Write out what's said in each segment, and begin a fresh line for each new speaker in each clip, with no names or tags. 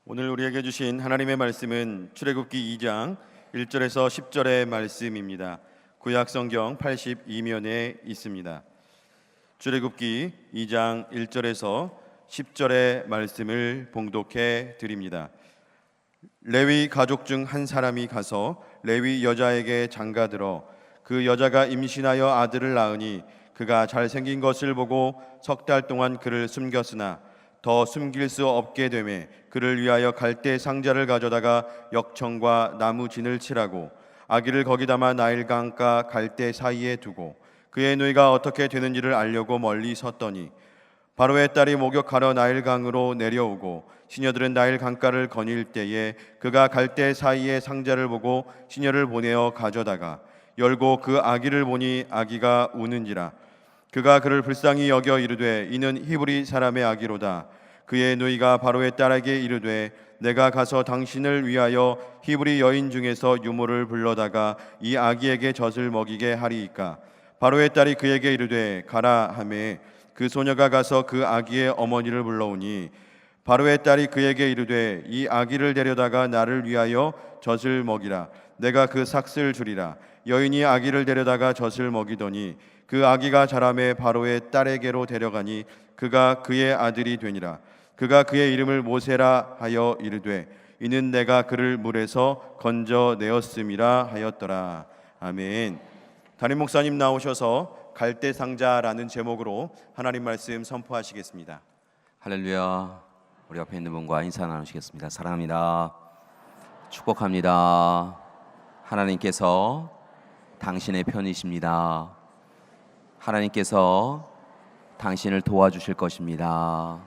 오늘 우리에게 주신 하나님의 말씀은 출애굽기 2장 1절에서 10절의 말씀입니다. 구약 성경 82면에 있습니다. 출애굽기 2장 1절에서 10절의 말씀을 봉독해 드립니다. 레위 가족 중 한 사람이 가서 레위 여자에게 장가들어 그 여자가 임신하여 아들을 낳으니 그가 잘생긴 것을 보고 석 달 동안 그를 숨겼으나 더 숨길 수 없게 되매 그를 위하여 갈대 상자를 가져다가 역청과 나무 진을 칠하고 아기를 거기 담아 나일강가 갈대 사이에 두고 그의 누이가 어떻게 되는지를 알려고 멀리 섰더니 바로의 딸이 목욕하러 나일강으로 내려오고 시녀들은 나일강가를 거닐 때에 그가 갈대 사이에 상자를 보고 시녀를 보내어 가져다가 열고 그 아기를 보니 아기가 우는지라. 그가 그를 불쌍히 여겨 이르되 이는 히브리 사람의 아기로다. 그의 누이가 바로의 딸에게 이르되 내가 가서 당신을 위하여 히브리 여인 중에서 유모를 불러다가 이 아기에게 젖을 먹이게 하리이까. 바로의 딸이 그에게 이르되 가라 하매 그 소녀가 가서 그 아기의 어머니를 불러오니 바로의 딸이 그에게 이르되 이 아기를 데려다가 나를 위하여 젖을 먹이라. 내가 그 삭슬 주리라. 여인이 아기를 데려다가 젖을 먹이더니 그 아기가 자라매 바로의 딸에게로 데려가니 그가 그의 아들이 되니라. 그가 그의 이름을 모세라 하여 이르되 이는 내가 그를 물에서 건져내었음이라 하였더라. 아멘. 담임 목사님 나오셔서 갈대상자라는 제목으로 하나님 말씀 선포하시겠습니다.
할렐루야. 우리 옆에 있는 분과 인사 나누시겠습니다. 사랑합니다. 축복합니다. 하나님께서 당신의 편이십니다. 하나님께서 당신을 도와주실 것입니다.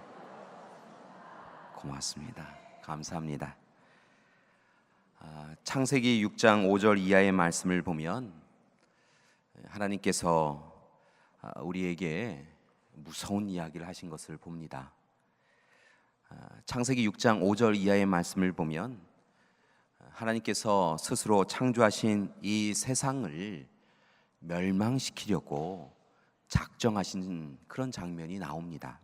고맙습니다. 감사합니다. 창세기 6장 5절 이하의 말씀을 보면 하나님께서 우리에게 무서운 이야기를 하신 것을 봅니다. 창세기 6장 5절 이하의 말씀을 보면 하나님께서 스스로 창조하신 이 세상을 멸망시키려고 작정하신 그런 장면이 나옵니다.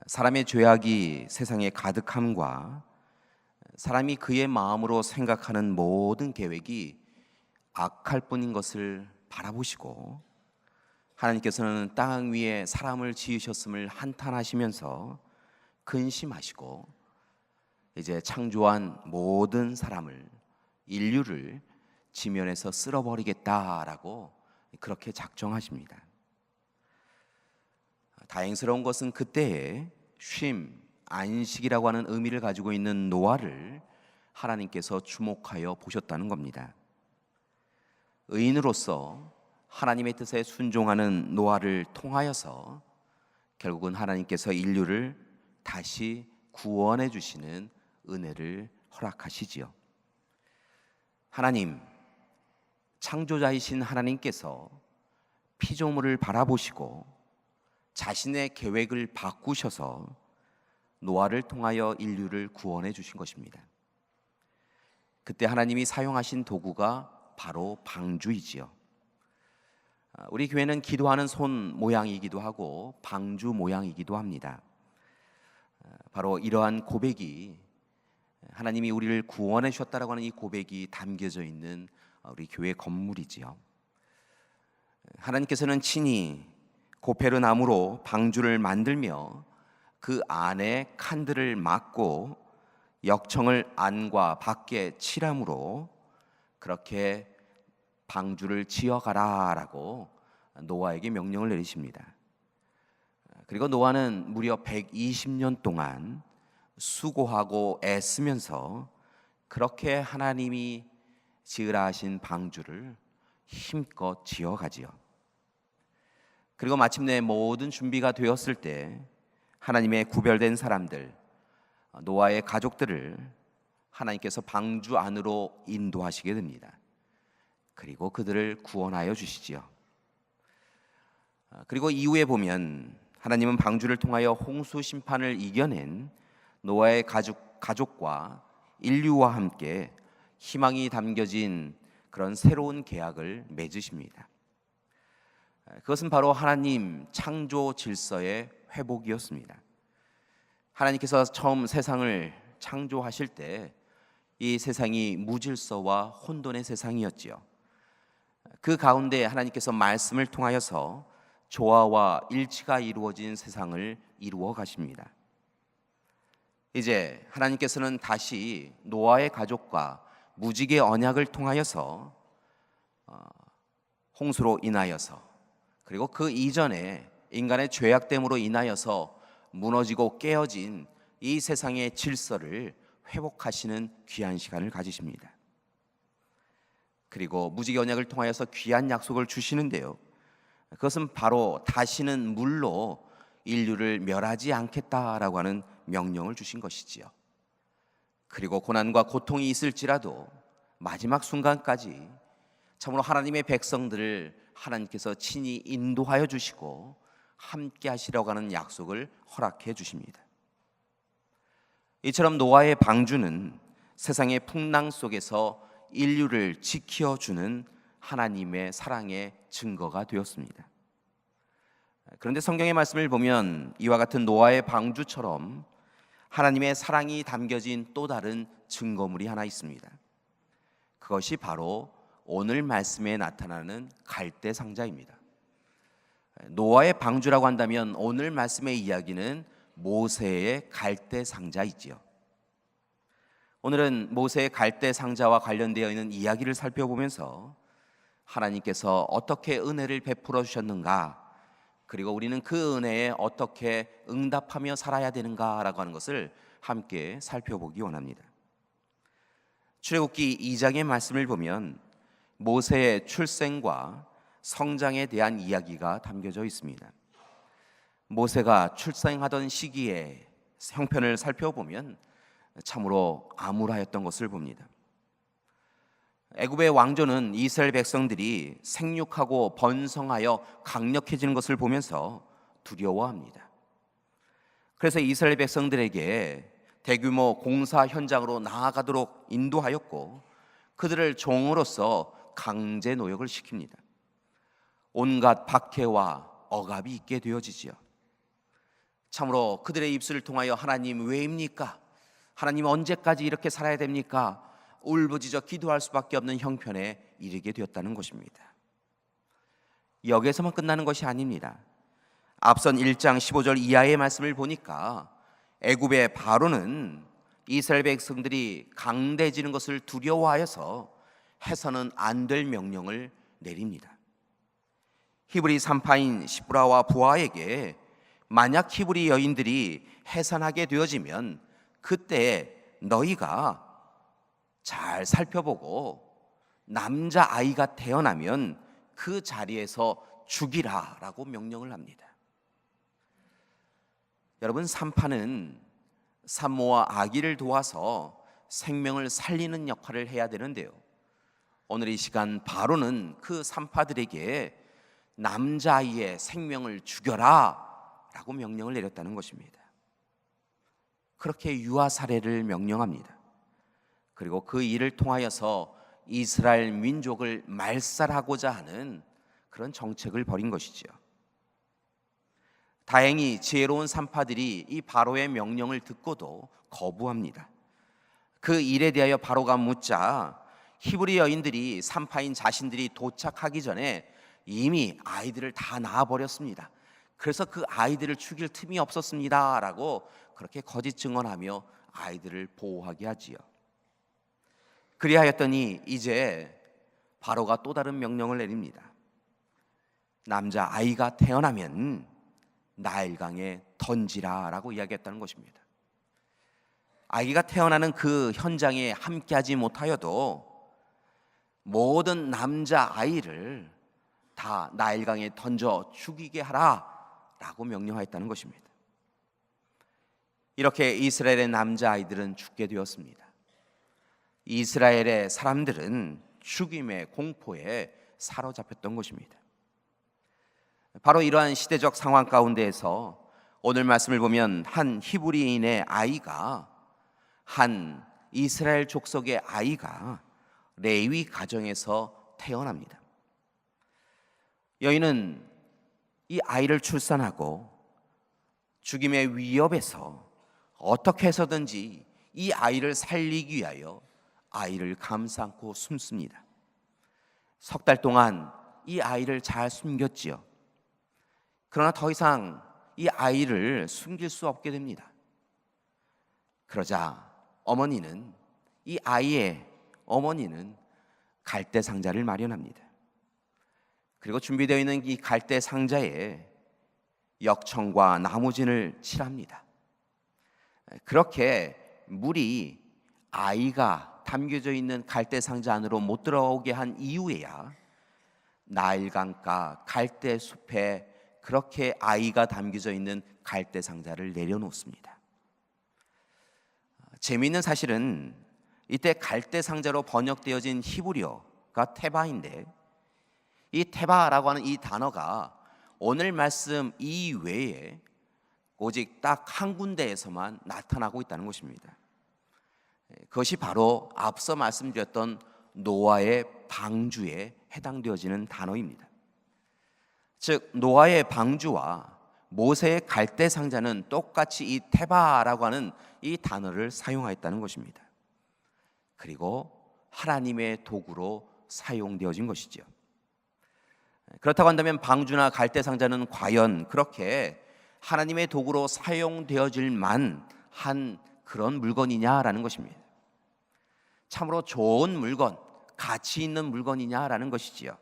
사람의 죄악이 세상에 가득함과 사람이 그의 마음으로 생각하는 모든 계획이 악할 뿐인 것을 바라보시고 하나님께서는 땅 위에 사람을 지으셨음을 한탄하시면서 근심하시고 이제 창조한 모든 사람을, 인류를 지면에서 쓸어버리겠다라고 그렇게 작정하십니다. 다행스러운 것은 그때에 쉼, 안식이라고 하는 의미를 가지고 있는 노아를 하나님께서 주목하여 보셨다는 겁니다. 의인으로서 하나님의 뜻에 순종하는 노아를 통하여서 결국은 하나님께서 인류를 다시 구원해 주시는 은혜를 허락하시지요. 하나님, 창조자이신 하나님께서 피조물을 바라보시고 자신의 계획을 바꾸셔서 노아를 통하여 인류를 구원해 주신 것입니다. 그때 하나님이 사용하신 도구가 바로 방주이지요. 우리 교회는 기도하는 손 모양이기도 하고 방주 모양이기도 합니다. 바로 이러한 고백이 하나님이 우리를 구원해 주셨다라고 하는 이 고백이 담겨져 있는 우리 교회 건물이지요. 하나님께서는 친히 고페르 나무로 방주를 만들며 그 안에 칸들을 막고 역청을 안과 밖에 칠함으로 그렇게 방주를 지어가라라고 노아에게 명령을 내리십니다. 그리고 노아는 무려 120년 동안 수고하고 애쓰면서 그렇게 하나님이 지으라 하신 방주를 힘껏 지어가지요. 그리고 마침내 모든 준비가 되었을 때 하나님의 구별된 사람들, 노아의 가족들을 하나님께서 방주 안으로 인도하시게 됩니다. 그리고 그들을 구원하여 주시지요. 그리고 이후에 보면 하나님은 방주를 통하여 홍수 심판을 이겨낸 노아의 가족과 인류와 함께 희망이 담겨진 그런 새로운 계약을 맺으십니다. 그것은 바로 하나님 창조 질서의 회복이었습니다. 하나님께서 처음 세상을 창조하실 때 이 세상이 무질서와 혼돈의 세상이었지요. 그 가운데 하나님께서 말씀을 통하여서 조화와 일치가 이루어진 세상을 이루어 가십니다. 이제 하나님께서는 다시 노아의 가족과 무지개 언약을 통하여서 홍수로 인하여서, 그리고 그 이전에 인간의 죄악됨으로 인하여서 무너지고 깨어진 이 세상의 질서를 회복하시는 귀한 시간을 가지십니다. 그리고 무지개 언약을 통하여서 귀한 약속을 주시는데요, 그것은 바로 다시는 물로 인류를 멸하지 않겠다라고 하는 명령을 주신 것이지요. 그리고 고난과 고통이 있을지라도 마지막 순간까지 참으로 하나님의 백성들을 하나님께서 친히 인도하여 주시고 함께 하시려고 하는 약속을 허락해 주십니다. 이처럼 노아의 방주는 세상의 풍랑 속에서 인류를 지켜주는 하나님의 사랑의 증거가 되었습니다. 그런데 성경의 말씀을 보면 이와 같은 노아의 방주처럼 하나님의 사랑이 담겨진 또 다른 증거물이 하나 있습니다. 그것이 바로 오늘 말씀에 나타나는 갈대 상자입니다. 노아의 방주라고 한다면 오늘 말씀의 이야기는 모세의 갈대 상자이지요. 오늘은 모세의 갈대 상자와 관련되어 있는 이야기를 살펴보면서 하나님께서 어떻게 은혜를 베풀어 주셨는가, 그리고 우리는 그 은혜에 어떻게 응답하며 살아야 되는가라고 하는 것을 함께 살펴보기 원합니다. 출애굽기 2장의 말씀을 보면 모세의 출생과 성장에 대한 이야기가 담겨져 있습니다. 모세가 출생하던 시기의 형편을 살펴보면 참으로 암울하였던 것을 봅니다. 애굽의 왕조는 이스라엘 백성들이 생육하고 번성하여 강력해지는 것을 보면서 두려워합니다. 그래서 이스라엘 백성들에게 대규모 공사 현장으로 나아가도록 인도하였고 그들을 종으로서 강제 노역을 시킵니다. 온갖 박해와 억압이 있게 되어지지요. 참으로 그들의 입술을 통하여 하나님 왜입니까? 하나님 언제까지 이렇게 살아야 됩니까? 울부짖어 기도할 수밖에 없는 형편에 이르게 되었다는 것입니다. 여기에서만 끝나는 것이 아닙니다. 앞선 1장 15절 이하의 말씀을 보니까 애굽의 바로는 이스라엘 백성들이 강대해지는 것을 두려워하여서 해서는 안 될 명령을 내립니다. 히브리 산파인 시브라와 부하에게 만약 히브리 여인들이 해산하게 되어지면 그때 너희가 잘 살펴보고 남자아이가 태어나면 그 자리에서 죽이라라고 명령을 합니다. 여러분, 산파는 산모와 아기를 도와서 생명을 살리는 역할을 해야 되는데요, 오늘 이 시간 바로는 그 산파들에게 남자아이의 생명을 죽여라 라고 명령을 내렸다는 것입니다. 그렇게 유아 살해를 명령합니다. 그리고 그 일을 통하여서 이스라엘 민족을 말살하고자 하는 그런 정책을 벌인 것이죠. 다행히 지혜로운 산파들이 이 바로의 명령을 듣고도 거부합니다. 그 일에 대하여 바로가 묻자 히브리 여인들이 산파인 자신들이 도착하기 전에 이미 아이들을 다 낳아버렸습니다. 그래서 그 아이들을 죽일 틈이 없었습니다 라고 그렇게 거짓 증언하며 아이들을 보호하게 하지요. 그리하였더니 이제 바로가 또 다른 명령을 내립니다. 남자 아이가 태어나면 나일강에 던지라 라고 이야기했다는 것입니다. 아기가 태어나는 그 현장에 함께하지 못하여도 모든 남자 아이를 다 나일강에 던져 죽이게 하라 라고 명령하였다는 것입니다. 이렇게 이스라엘의 남자 아이들은 죽게 되었습니다. 이스라엘의 사람들은 죽임의 공포에 사로잡혔던 것입니다. 바로 이러한 시대적 상황 가운데에서 오늘 말씀을 보면 한 히브리인의 아이가, 한 이스라엘 족속의 아이가 레위 가정에서 태어납니다. 여인은 이 아이를 출산하고 죽임의 위협에서 어떻게 해서든지 이 아이를 살리기 위하여 아이를 감싸 안고 숨습니다. 석 달 동안 이 아이를 잘 숨겼지요. 그러나 더 이상 이 아이를 숨길 수 없게 됩니다. 그러자 이 아이의 어머니는 갈대 상자를 마련합니다. 그리고 준비되어 있는 이 갈대 상자에 역청과 나무진을 칠합니다. 그렇게 물이 아이가 담겨져 있는 갈대 상자 안으로 못 들어오게 한 이후에야 나일강가 갈대 숲에 그렇게 아이가 담겨져 있는 갈대 상자를 내려놓습니다. 재미있는 사실은 이때 갈대 상자로 번역되어진 히브리어가 테바인데, 이 테바라고 하는 이 단어가 오늘 말씀 이외에 오직 딱 한 군데에서만 나타나고 있다는 것입니다. 그것이 바로 앞서 말씀드렸던 노아의 방주에 해당되어지는 단어입니다. 즉 노아의 방주와 모세의 갈대 상자는 똑같이 이 테바라고 하는 이 단어를 사용하였다는 것입니다. 그리고 하나님의 도구로 사용되어진 것이죠. 그렇다고 한다면 방주나 갈대 상자는 과연 그렇게 하나님의 도구로 사용되어질 만한 그런 물건이냐라는 것입니다. 참으로 좋은 물건, 가치 있는 물건이냐라는 것이지요.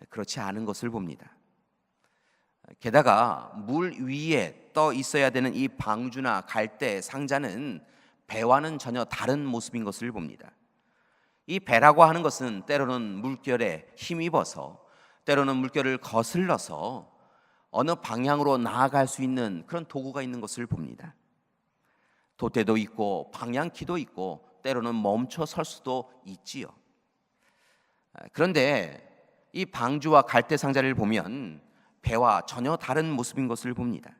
그렇지 않은 것을 봅니다. 게다가 물 위에 떠 있어야 되는 이 방주나 갈대 상자는 배와는 전혀 다른 모습인 것을 봅니다. 이 배라고 하는 것은 때로는 물결에 힘입어서, 때로는 물결을 거슬러서 어느 방향으로 나아갈 수 있는 그런 도구가 있는 것을 봅니다. 돛대도 있고 방향키도 있고 때로는 멈춰 설 수도 있지요. 그런데 이 방주와 갈대 상자를 보면 배와 전혀 다른 모습인 것을 봅니다.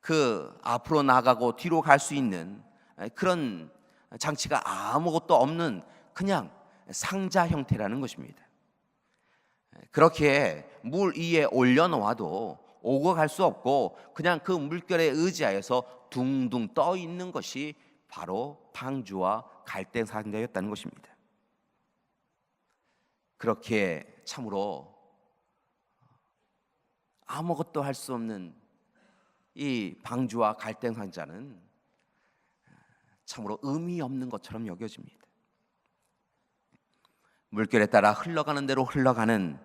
그 앞으로 나가고 뒤로 갈 수 있는 그런 장치가 아무것도 없는 그냥 상자 형태라는 것입니다. 그렇게 물 위에 올려놓아도 오고 갈 수 없고 그냥 그 물결에 의지하여서 둥둥 떠 있는 것이 바로 방주와 갈대 상자였다는 것입니다. 그렇게 참으로 아무것도 할 수 없는 이 방주와 갈대 상자는 참으로 의미 없는 것처럼 여겨집니다. 물결에 따라 흘러가는 대로 흘러가는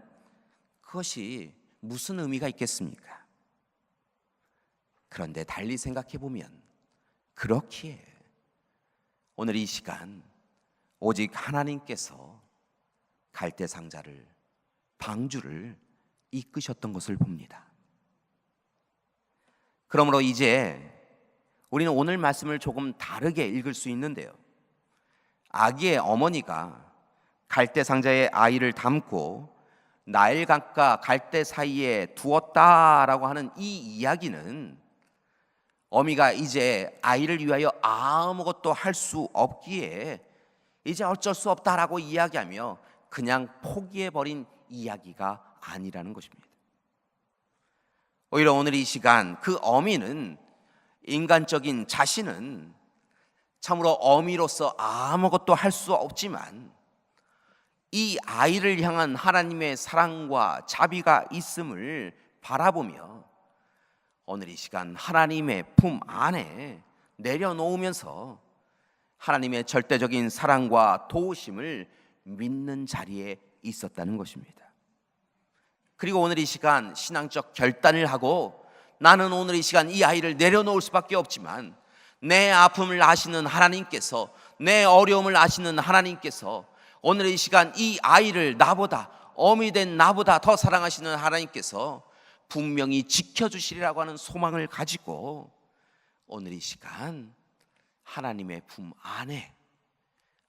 그것이 무슨 의미가 있겠습니까? 그런데 달리 생각해 보면 그렇기에 오늘 이 시간 오직 하나님께서 갈대 상자를, 방주를 이끄셨던 것을 봅니다. 그러므로 이제 우리는 오늘 말씀을 조금 다르게 읽을 수 있는데요. 아기의 어머니가 갈대 상자에 아이를 담고 나일강과 갈대 사이에 두었다라고 하는 이 이야기는 어미가 이제 아이를 위하여 아무것도 할 수 없기에 이제 어쩔 수 없다라고 이야기하며 그냥 포기해버린 이야기가 아니라는 것입니다. 오히려 오늘 이 시간 그 어미는, 인간적인 자신은 참으로 어미로서 아무것도 할 수 없지만 이 아이를 향한 하나님의 사랑과 자비가 있음을 바라보며 오늘 이 시간 하나님의 품 안에 내려놓으면서 하나님의 절대적인 사랑과 도우심을 믿는 자리에 있었다는 것입니다. 그리고 오늘 이 시간 신앙적 결단을 하고 나는 오늘 이 시간 이 아이를 내려놓을 수밖에 없지만 내 아픔을 아시는 하나님께서, 내 어려움을 아시는 하나님께서 오늘 이 시간 이 아이를 나보다, 어미 된 나보다 더 사랑하시는 하나님께서 분명히 지켜주시리라고 하는 소망을 가지고 오늘 이 시간 하나님의 품 안에,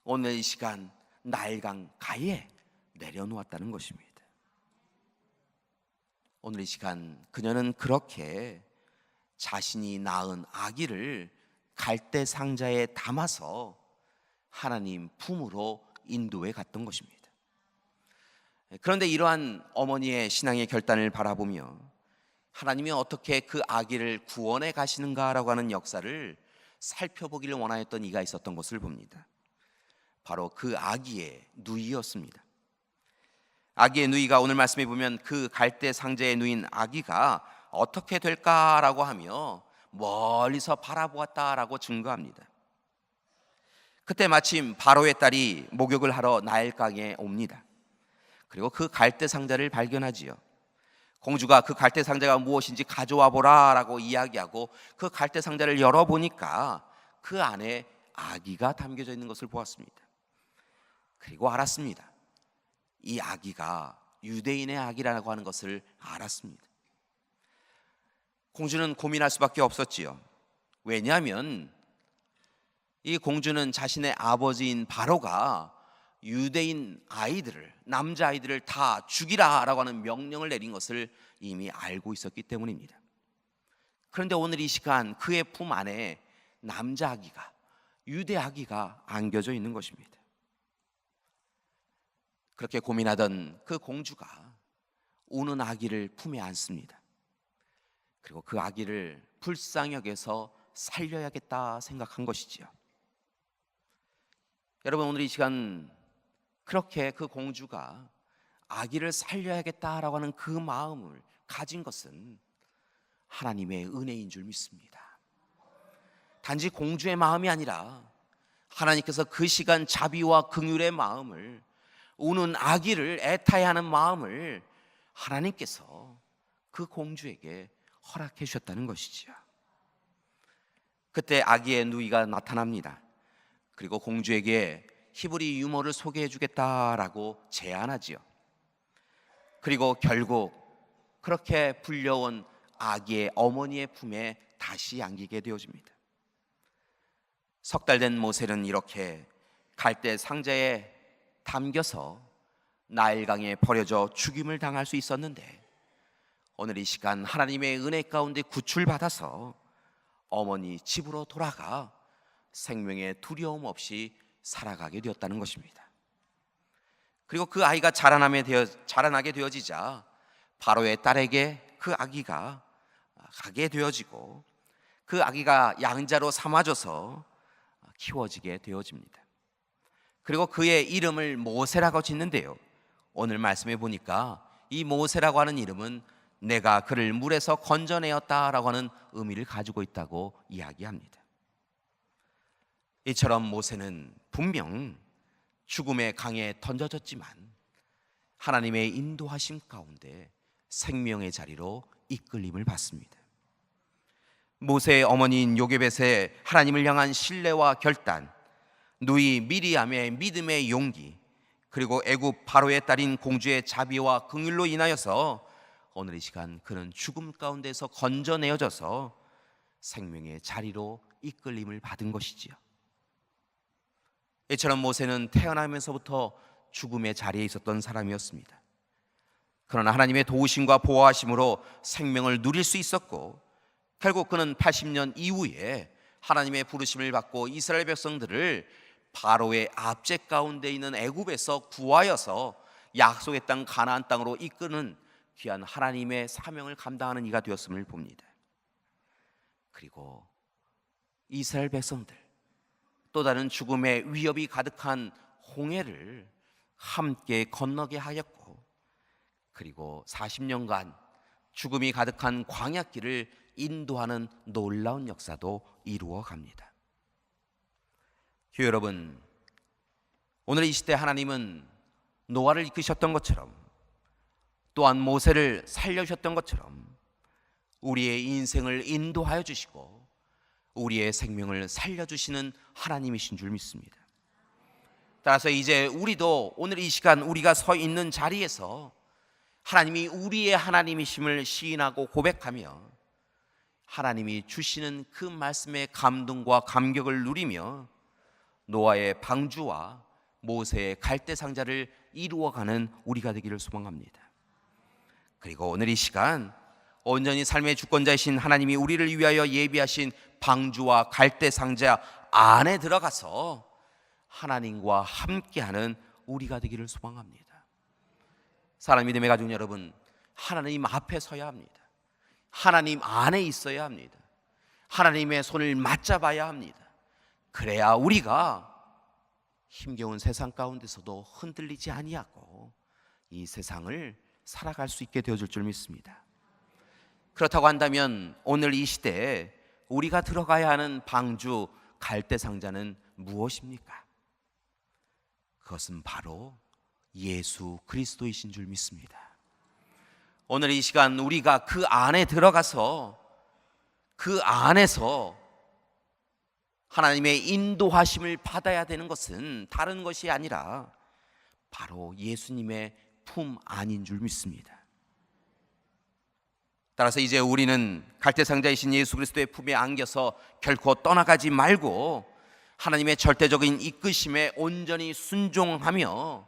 오늘 이 시간 나일강 가에 내려놓았다는 것입니다. 오늘 이 시간 그녀는 그렇게 자신이 낳은 아기를 갈대 상자에 담아서 하나님 품으로 인도해 갔던 것입니다. 그런데 이러한 어머니의 신앙의 결단을 바라보며 하나님이 어떻게 그 아기를 구원해 가시는가라고 하는 역사를 살펴보기를 원하였던 이가 있었던 것을 봅니다. 바로 그 아기의 누이였습니다. 아기의 누이가, 오늘 말씀에 보면 그 갈대 상자에 누인 아기가 어떻게 될까라고 하며 멀리서 바라보았다라고 증거합니다. 그때 마침 바로의 딸이 목욕을 하러 나일강에 옵니다. 그리고 그 갈대 상자를 발견하지요. 공주가 그 갈대 상자가 무엇인지 가져와 보라라고 이야기하고 그 갈대 상자를 열어보니까 그 안에 아기가 담겨져 있는 것을 보았습니다. 그리고 알았습니다. 이 아기가 유대인의 아기라고 하는 것을 알았습니다. 공주는 고민할 수밖에 없었지요. 왜냐하면 이 공주는 자신의 아버지인 바로가 유대인 아이들을, 남자아이들을 다 죽이라라고 하는 명령을 내린 것을 이미 알고 있었기 때문입니다. 그런데 오늘 이 시간 그의 품 안에 남자아기가, 유대아기가 안겨져 있는 것입니다. 그렇게 고민하던 그 공주가 우는 아기를 품에 안습니다. 그리고 그 아기를 불쌍히 여겨서 살려야겠다 생각한 것이지요. 여러분, 오늘 이 시간 그렇게 그 공주가 아기를 살려야겠다라고 하는 그 마음을 가진 것은 하나님의 은혜인 줄 믿습니다. 단지 공주의 마음이 아니라 하나님께서 그 시간 자비와 긍휼의 마음을, 우는 아기를 애타야 하는 마음을 하나님께서 그 공주에게 허락해 주셨다는 것이지요. 그때 아기의 누이가 나타납니다. 그리고 공주에게 히브리 유모를 소개해 주겠다라고 제안하지요. 그리고 결국 그렇게 불려온 아기의 어머니의 품에 다시 안기게 되어집니다. 석 달 된 모세는 이렇게 갈대 상자에 담겨서 나일강에 버려져 죽임을 당할 수 있었는데, 오늘 이 시간 하나님의 은혜 가운데 구출받아서 어머니 집으로 돌아가 생명의 두려움 없이 살아가게 되었다는 것입니다. 그리고 그 아이가 자라나게 되어지자 바로의 딸에게 그 아기가 가게 되어지고 그 아기가 양자로 삼아져서 키워지게 되어집니다. 그리고 그의 이름을 모세라고 짓는데요, 오늘 말씀해 보니까 이 모세라고 하는 이름은 내가 그를 물에서 건져내었다라고 하는 의미를 가지고 있다고 이야기합니다. 이처럼 모세는 분명 죽음의 강에 던져졌지만 하나님의 인도하심 가운데 생명의 자리로 이끌림을 받습니다. 모세의 어머니인 요게벳의 하나님을 향한 신뢰와 결단, 누이 미리암의 믿음의 용기, 그리고 애굽 바로의 딸인 공주의 자비와 긍휼로 인하여서 오늘 이 시간 그는 죽음 가운데서 건져내어져서 생명의 자리로 이끌림을 받은 것이지요. 이처럼 모세는 태어나면서부터 죽음의 자리에 있었던 사람이었습니다. 그러나 하나님의 도우심과 보호하심으로 생명을 누릴 수 있었고, 결국 그는 80년 이후에 하나님의 부르심을 받고 이스라엘 백성들을 바로의 압제 가운데 있는 애굽에서 구하여서 약속의 땅 가나안 땅으로 이끄는 귀한 하나님의 사명을 감당하는 이가 되었음을 봅니다. 그리고 이스라엘 백성들, 또 다른 죽음의 위협이 가득한 홍해를 함께 건너게 하였고, 그리고 40년간 죽음이 가득한 광야길을 인도하는 놀라운 역사도 이루어 갑니다. 교회 여러분, 오늘 이 시대 하나님은 노아를 이끄셨던 것처럼, 또한 모세를 살려주셨던 것처럼 우리의 인생을 인도하여 주시고 우리의 생명을 살려주시는 하나님이신 줄 믿습니다. 따라서 이제 우리도 오늘 이 시간 우리가 서 있는 자리에서 하나님이 우리의 하나님이심을 시인하고 고백하며 하나님이 주시는 그 말씀의 감동과 감격을 누리며 노아의 방주와 모세의 갈대 상자를 이루어가는 우리가 되기를 소망합니다. 그리고 오늘 이 시간 온전히 삶의 주권자이신 하나님이 우리를 위하여 예비하신 방주와 갈대 상자 안에 들어가서 하나님과 함께하는 우리가 되기를 소망합니다. 사랑하는 믿음의 가족 여러분, 하나님 앞에 서야 합니다. 하나님 안에 있어야 합니다. 하나님의 손을 맞잡아야 합니다. 그래야 우리가 힘겨운 세상 가운데서도 흔들리지 아니하고 이 세상을 살아갈 수 있게 되어줄 줄 믿습니다. 그렇다고 한다면 오늘 이 시대에 우리가 들어가야 하는 방주 갈대상자는 무엇입니까? 그것은 바로 예수 그리스도이신 줄 믿습니다. 오늘 이 시간 우리가 그 안에 들어가서 그 안에서 하나님의 인도하심을 받아야 되는 것은 다른 것이 아니라 바로 예수님의 품 안인 줄 믿습니다. 따라서 이제 우리는 갈대상자이신 예수 그리스도의 품에 안겨서 결코 떠나가지 말고 하나님의 절대적인 이끄심에 온전히 순종하며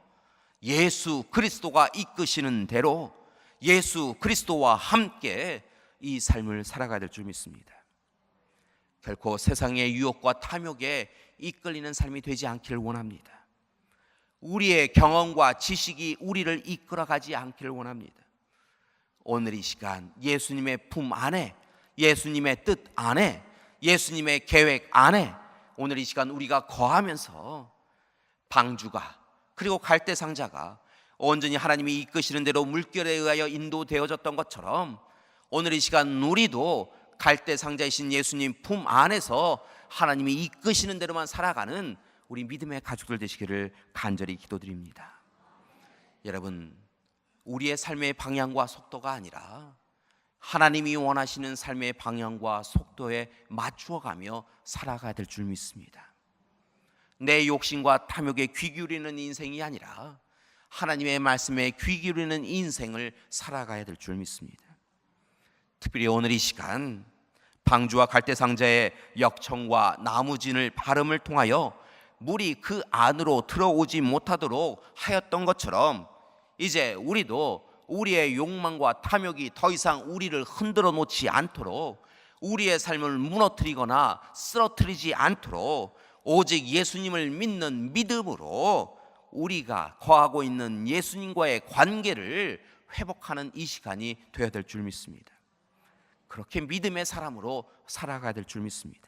예수 그리스도가 이끄시는 대로 예수 그리스도와 함께 이 삶을 살아가야 될 줄 믿습니다. 결코 세상의 유혹과 탐욕에 이끌리는 삶이 되지 않기를 원합니다. 우리의 경험과 지식이 우리를 이끌어가지 않기를 원합니다. 오늘 이 시간 예수님의 품 안에, 예수님의 뜻 안에, 예수님의 계획 안에 오늘 이 시간 우리가 거하면서 방주가 그리고 갈대상자가 온전히 하나님이 이끄시는 대로 물결에 의하여 인도되어졌던 것처럼 오늘 이 시간 우리도 갈대상자이신 예수님 품 안에서 하나님이 이끄시는 대로만 살아가는 우리 믿음의 가족들 되시기를 간절히 기도드립니다. 여러분, 우리의 삶의 방향과 속도가 아니라 하나님이 원하시는 삶의 방향과 속도에 맞추어가며 살아가야 될 줄 믿습니다. 내 욕심과 탐욕에 귀 기울이는 인생이 아니라 하나님의 말씀에 귀 기울이는 인생을 살아가야 될 줄 믿습니다. 특별히 오늘 이 시간 방주와 갈대상자의 역청과 나무진을 바름을 통하여 물이 그 안으로 들어오지 못하도록 하였던 것처럼 이제 우리도 우리의 욕망과 탐욕이 더 이상 우리를 흔들어 놓지 않도록 우리의 삶을 무너뜨리거나 쓰러뜨리지 않도록 오직 예수님을 믿는 믿음으로 우리가 거하고 있는 예수님과의 관계를 회복하는 이 시간이 되어야 될 줄 믿습니다. 그렇게 믿음의 사람으로 살아가야 될 줄 믿습니다.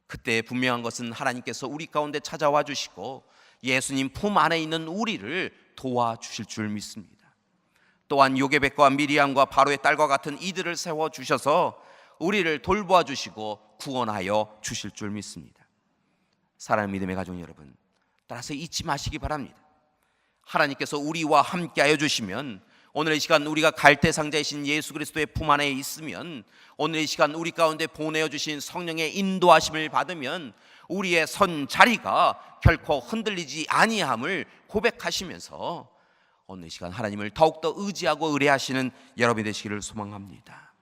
그때 분명한 것은 하나님께서 우리 가운데 찾아와 주시고 예수님 품 안에 있는 우리를 도와주실 줄 믿습니다. 또한 요게벳과 미리암과 바로의 딸과 같은 이들을 세워주셔서 우리를 돌보아 주시고 구원하여 주실 줄 믿습니다. 사랑하는 믿음의 가족 여러분, 따라서 잊지 마시기 바랍니다. 하나님께서 우리와 함께하여 주시면 오늘 이 시간 우리가 갈대상자이신 예수 그리스도의 품 안에 있으면 오늘 이 시간 우리 가운데 보내어 주신 성령의 인도하심을 받으면 우리의 선 자리가 결코 흔들리지 아니함을 고백하시면서 오늘 이 시간 하나님을 더욱더 의지하고 의뢰하시는 여러분이 되시기를 소망합니다.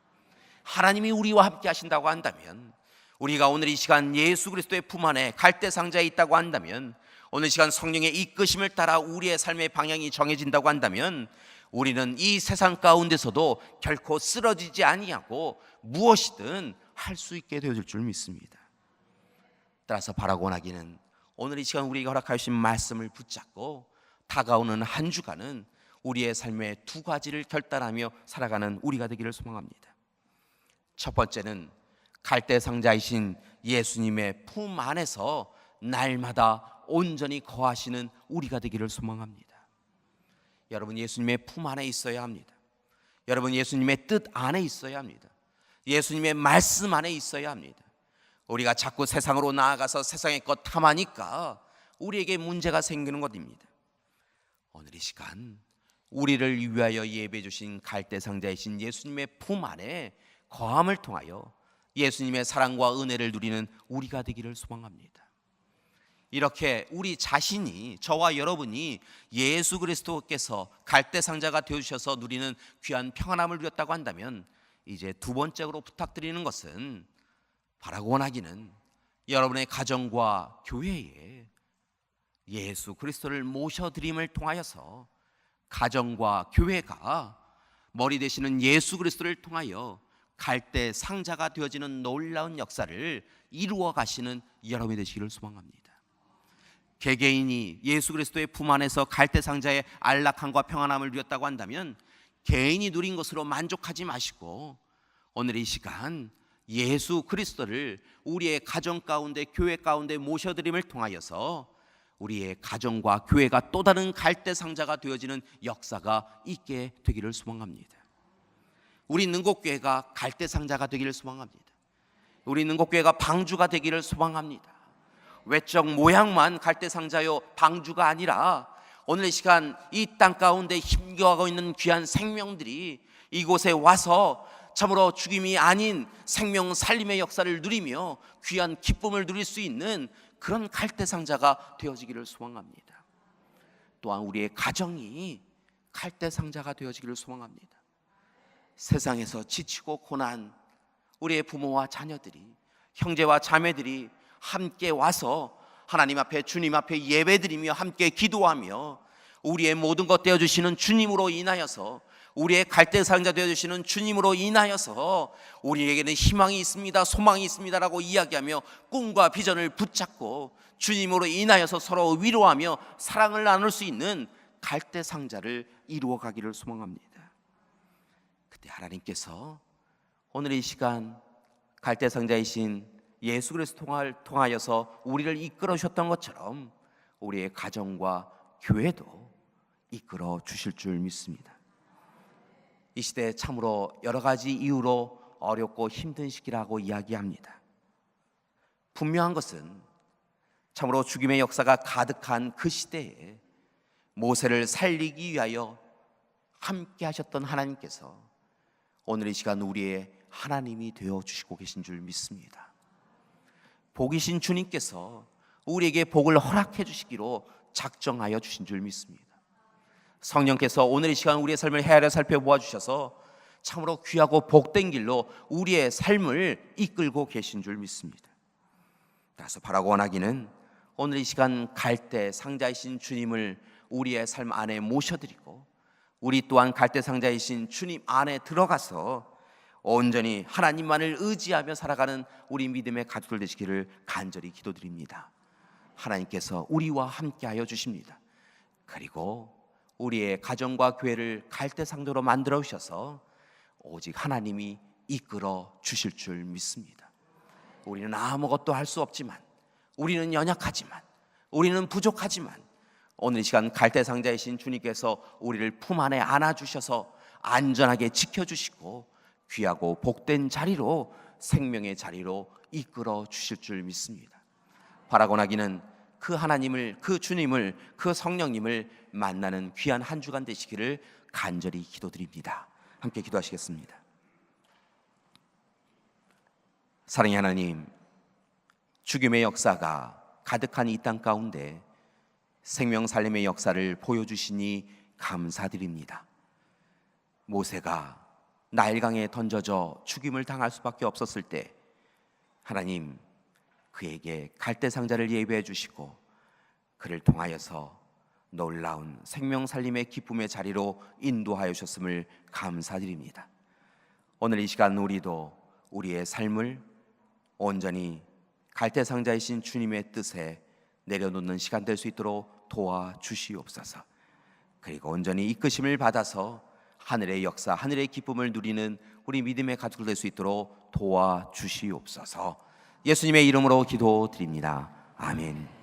하나님이 우리와 함께 하신다고 한다면, 우리가 오늘 이 시간 예수 그리스도의 품 안에 갈대상자에 있다고 한다면, 오늘 이 시간 성령의 이끄심을 따라 우리의 삶의 방향이 정해진다고 한다면 우리는 이 세상 가운데서도 결코 쓰러지지 아니하고 무엇이든 할 수 있게 되어질 줄 믿습니다. 따라서 바라고 원하기는 오늘 이 시간 우리에게 허락하신 말씀을 붙잡고 다가오는 한 주간은 우리의 삶의 두 가지를 결단하며 살아가는 우리가 되기를 소망합니다. 첫 번째는 갈대상자이신 예수님의 품 안에서 날마다 온전히 거하시는 우리가 되기를 소망합니다. 여러분, 예수님의 품 안에 있어야 합니다. 여러분, 예수님의 뜻 안에 있어야 합니다. 예수님의 말씀 안에 있어야 합니다. 우리가 자꾸 세상으로 나아가서 세상의 것 탐하니까 우리에게 문제가 생기는 것입니다. 오늘 이 시간 우리를 위하여 예배해 주신 갈대상자이신 예수님의 품 안에 거함을 통하여 예수님의 사랑과 은혜를 누리는 우리가 되기를 소망합니다. 이렇게 우리 자신이, 저와 여러분이 예수 그리스도께서 갈대상자가 되어주셔서 누리는 귀한 평안함을 누렸다고 한다면 이제 두 번째로 부탁드리는 것은, 바라고 원하기는 여러분의 가정과 교회에 예수 그리스도를 모셔드림을 통하여서 가정과 교회가 머리 되시는 예수 그리스도를 통하여 갈대상자가 되어지는 놀라운 역사를 이루어 가시는 여러분이 되시기를 소망합니다. 개개인이 예수 그리스도의 품 안에서 갈대상자의 안락함과 평안함을 누렸다고 한다면 개인이 누린 것으로 만족하지 마시고 오늘 이 시간 예수 그리스도를 우리의 가정 가운데, 교회 가운데 모셔드림을 통하여서 우리의 가정과 교회가 또 다른 갈대상자가 되어지는 역사가 있게 되기를 소망합니다. 우리 능곡교회가 갈대상자가 되기를 소망합니다. 우리 능곡교회가 방주가 되기를 소망합니다. 외적 모양만 갈대상자요 방주가 아니라 오늘 이 시간 이 땅 가운데 힘겨워하고 있는 귀한 생명들이 이곳에 와서 참으로 죽임이 아닌 생명 살림의 역사를 누리며 귀한 기쁨을 누릴 수 있는 그런 갈대상자가 되어지기를 소망합니다. 또한 우리의 가정이 갈대상자가 되어지기를 소망합니다. 세상에서 지치고 고난 우리의 부모와 자녀들이, 형제와 자매들이 함께 와서 하나님 앞에, 주님 앞에 예배드리며 함께 기도하며 우리의 모든 것 되어주시는 주님으로 인하여서, 우리의 갈대상자 되어주시는 주님으로 인하여서 우리에게는 희망이 있습니다, 소망이 있습니다라고 이야기하며 꿈과 비전을 붙잡고 주님으로 인하여서 서로 위로하며 사랑을 나눌 수 있는 갈대상자를 이루어가기를 소망합니다. 그때 하나님께서 오늘 이 시간 갈대상자이신 예수 그리스도를 통하여서 우리를 이끌어 주셨던 것처럼 우리의 가정과 교회도 이끌어 주실 줄 믿습니다. 이 시대에 참으로 여러 가지 이유로 어렵고 힘든 시기라고 이야기합니다. 분명한 것은 참으로 죽임의 역사가 가득한 그 시대에 모세를 살리기 위하여 함께 하셨던 하나님께서 오늘 이 시간 우리의 하나님이 되어 주시고 계신 줄 믿습니다. 복이신 주님께서 우리에게 복을 허락해 주시기로 작정하여 주신 줄 믿습니다. 성령께서 오늘 이 시간 우리의 삶을 헤아려 살펴보아 주셔서 참으로 귀하고 복된 길로 우리의 삶을 이끌고 계신 줄 믿습니다. 따라서 바라고 원하기는 오늘 이 시간 갈대상자이신 주님을 우리의 삶 안에 모셔드리고 우리 또한 갈대상자이신 주님 안에 들어가서 온전히 하나님만을 의지하며 살아가는 우리 믿음의 가족들 되시기를 간절히 기도드립니다. 하나님께서 우리와 함께하여 주십니다. 그리고 우리의 가정과 교회를 갈대상자로 만들어 주셔서 오직 하나님이 이끌어 주실 줄 믿습니다. 우리는 아무것도 할 수 없지만, 우리는 연약하지만, 우리는 부족하지만 오늘 이 시간 갈대상자이신 주님께서 우리를 품 안에 안아주셔서 안전하게 지켜주시고 귀하고 복된 자리로, 생명의 자리로 이끌어 주실 줄 믿습니다. 바라고 나기는 그 하나님을, 그 주님을, 그 성령님을 만나는 귀한 한 주간 되시기를 간절히 기도드립니다. 함께 기도하시겠습니다. 사랑의 하나님, 죽임의 역사가 가득한 이 땅 가운데 생명 살림의 역사를 보여주시니 감사드립니다. 모세가 나일강에 던져져 죽임을 당할 수밖에 없었을 때 하나님 그에게 갈대상자를 예비해 주시고 그를 통하여서 놀라운 생명 살림의 기쁨의 자리로 인도하여 주셨음을 감사드립니다. 오늘 이 시간 우리도 우리의 삶을 온전히 갈대상자이신 주님의 뜻에 내려놓는 시간 될 수 있도록 도와주시옵소서. 그리고 온전히 이끄심을 받아서 하늘의 역사, 하늘의 기쁨을 누리는 우리 믿음의 가족들 될 수 있도록 도와주시옵소서. 예수님의 이름으로 기도드립니다. 아멘.